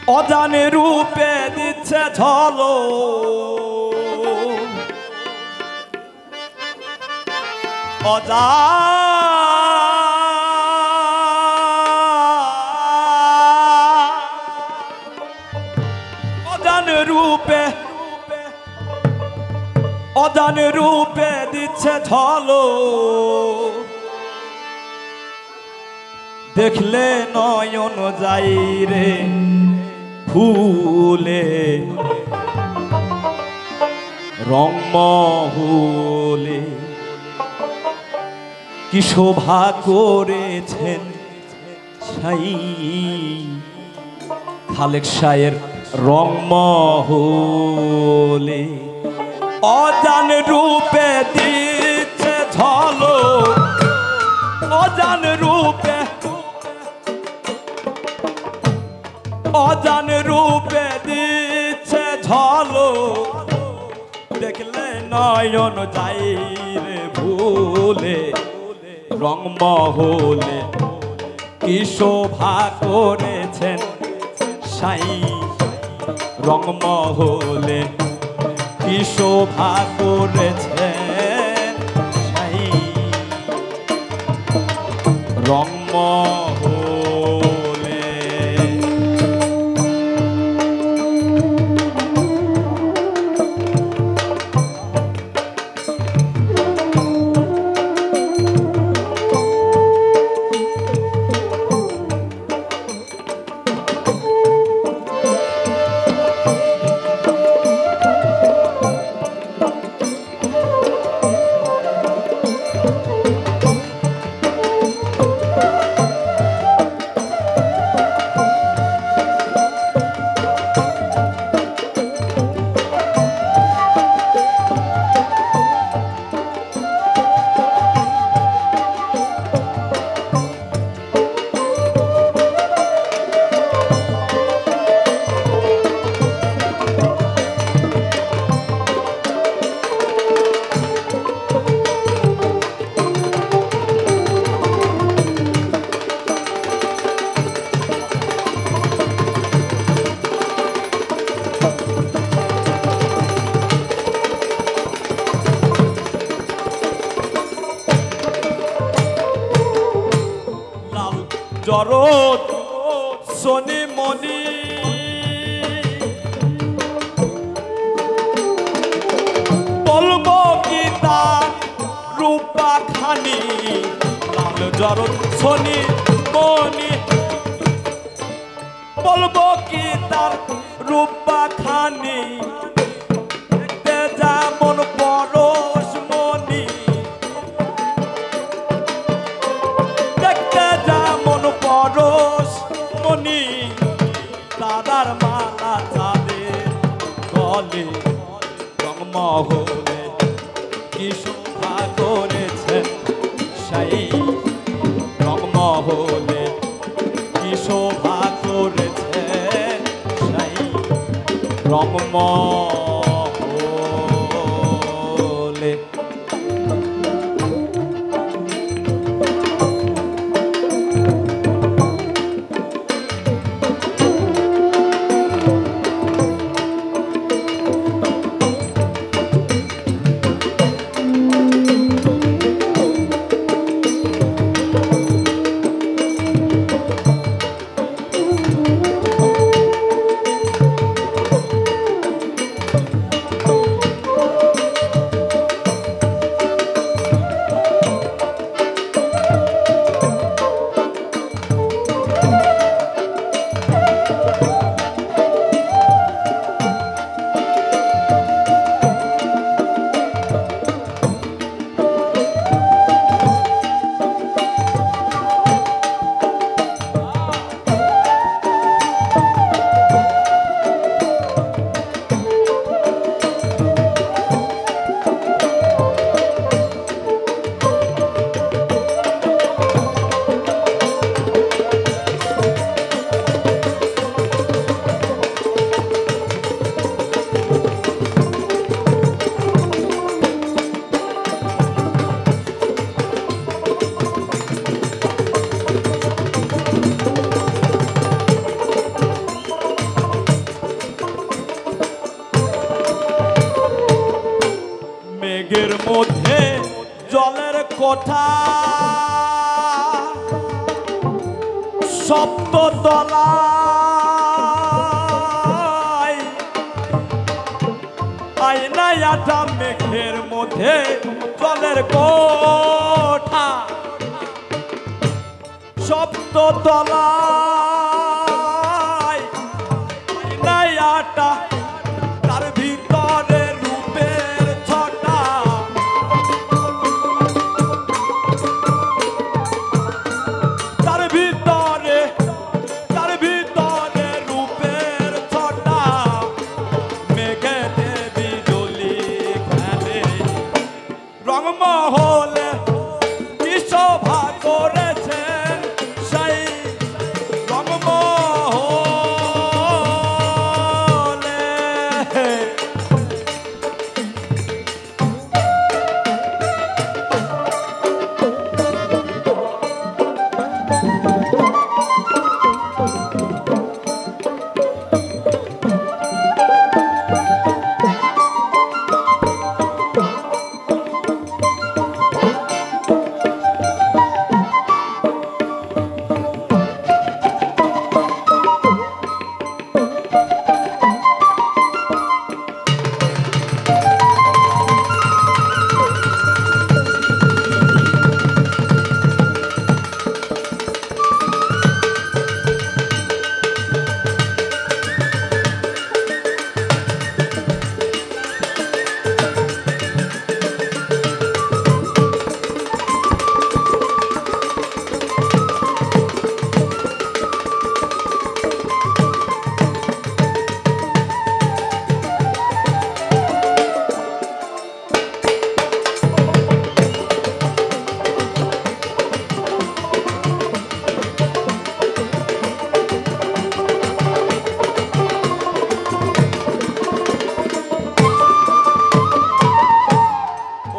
অজানে রূপে দিচ্ছে ঝলো অজান রূপে দিচ্ছে ঝলো দেখলে নয়ন যাই রে ফুলে রংমহলে কি শোভা করেছেন ছাই খালেক শাহের রংমহলে অজান রূপে দিচ্ছে ঝলো অজান রূপে দিচ্ছে ঝলো দেখলে নয়ন যাই রে ভুলে রংমহলে কি শোভা করেছেন সাই রংমহলে কি শোভা করেছেন সাই রংমহলে জরত সোনি মনি বলবো কি তার রূপা খানি লাল জরত সোনি মনি বলবো কি তার রূপা খানি দেখতে যেমন পরশ মনি পরশ মনি তারার মালা চাঁদের গলে রংমহলে কি শোভা করেছেন সেই রংমহলে কি শোভা করেছেন সেই রংমহলে কোঠা সপ্ততলায় আয়নায় আটা মেঘের মধ্যে জলের কোঠা সপ্ততলায় আয়নায় আটা তার ভিতরে রূপের ছটা তার ভিতরে রূপের ছটা মেঘে দেবী জলি খেলে রংমহলে কি শোভা করেছেন সেই রংমহলে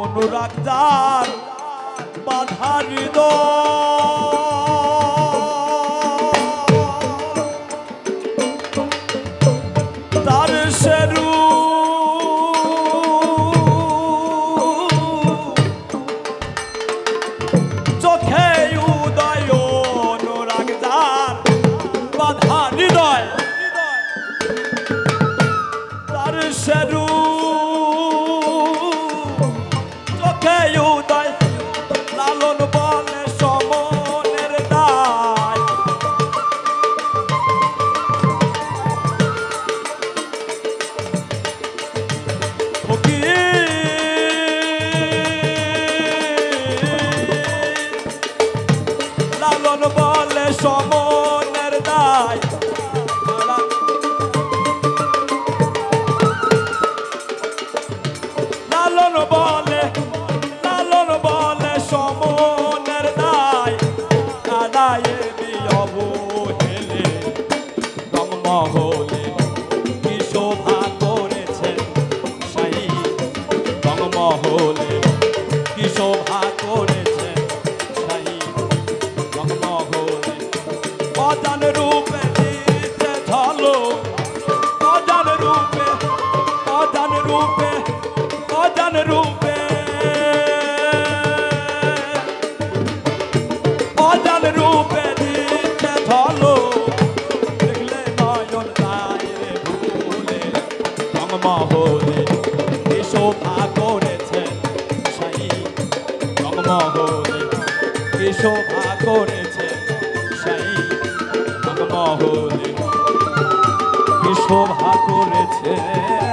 অনুরাগ যার বাধা হৃদয় তার সেরু চোখে উদয় অনুরাগ যার বাধা হৃদয় তার সেরু উদয় লালন বলে সমনের দায় লালন বলে সমনের দায় লালন বলে সমনের দায় কাদায়ে অবহেলে রংমহলে কি শোভা করেছেন সেই রংমহলে কি শোভা করেছেন সেই রংমহলে অজান রূপে দিতে ঝলো অজান রূপে অজান রূপে অজান রূপে অজান রূপে দিতে ঝলো দেখলে নয়ন যায় রে ভুলে রংমহলে কি শোভা করেছেন সেই রংমহলে কি শোভা করেছেন সেই রংমহলে কি শোভা করেছেন